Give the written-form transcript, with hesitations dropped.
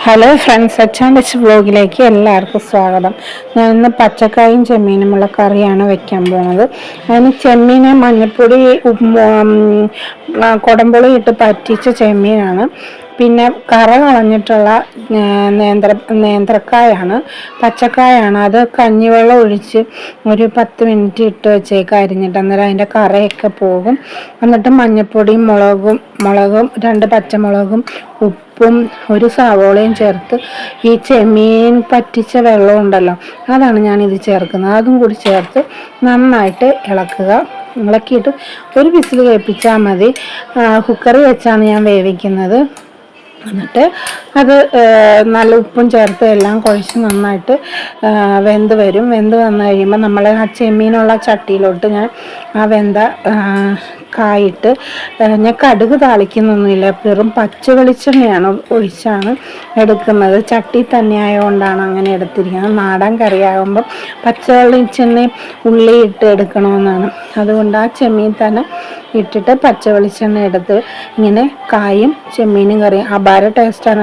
Hello friends, അച്ചാൻഡച്ച് വ്ലോഗിലേക്ക് എല്ലാവർക്കും സ്വാഗതം. ഞാൻ ഇന്ന് പച്ചക്കായും ചെമ്മീനുമുള്ള കറിയാണ് വെക്കാൻ പോകുന്നത്. അതിന് ചെമ്മീനെ മഞ്ഞൾപ്പൊടി കുടംപുളി ഇട്ട് പറ്റിച്ച ചെമ്മീനാണ്. പിന്നെ കറ കളഞ്ഞിട്ടുള്ള നേന്ത്രക്കായാണ്, പച്ചക്കായാണ്. അത് കഞ്ഞിവെള്ളം ഒഴിച്ച് ഒരു 10 മിനിറ്റ് ഇട്ട് വെച്ചേക്ക് അരിഞ്ഞിട്ട്, അന്നേരം അതിൻ്റെ കറയൊക്കെ പോകും. എന്നിട്ട് മഞ്ഞൾപ്പൊടിയും മുളകും 2 പച്ചമുളകും ഉപ്പും ഒരു സവോളയും ചേർത്ത് ഈ ചെമ്മീൻ പറ്റിച്ച വെള്ളം ഉണ്ടല്ലോ, അതാണ് ഞാനിത് ചേർക്കുന്നത്. അതും കൂടി ചേർത്ത് നന്നായിട്ട് ഇളക്കിയിട്ട് ഒരു വിസിൽ കേൾപ്പിച്ചാൽ മതി. കുക്കറിൽ വെച്ചാണ് ഞാൻ വേവിക്കുന്നത്. എന്നിട്ട് അത് നല്ല ഉപ്പും ചേർത്ത് എല്ലാം കുഴച്ച് നന്നായിട്ട് വെന്ത് വന്നു കഴിയുമ്പോൾ നമ്മൾ ആ ചെമ്മീനുള്ള ചട്ടിയിലോട്ട് ഞാൻ ആ വെന്ത കായിട്ട്, ഞാൻ കടുക് താളിക്കുന്നൊന്നുമില്ല, വെറും പച്ച വെളിച്ചെണ്ണയാണ് ഒഴിച്ചാണ് എടുക്കുന്നത്. ചട്ടി തന്നെ ആയതുകൊണ്ടാണ് അങ്ങനെ എടുത്തിരിക്കുന്നത്. നാടൻ കറിയാകുമ്പം പച്ച വെളിച്ചെണ്ണയും ഉള്ളി ഇട്ട് എടുക്കണമെന്നാണ്. അതുകൊണ്ട് ആ ചെമ്മീൻ തന്നെ ഇട്ടിട്ട് പച്ച വെളിച്ചെണ്ണ എടുത്ത് ഇങ്ങനെ കായും ചെമ്മീനും കറിയും അപാര ടേസ്റ്റാണ്.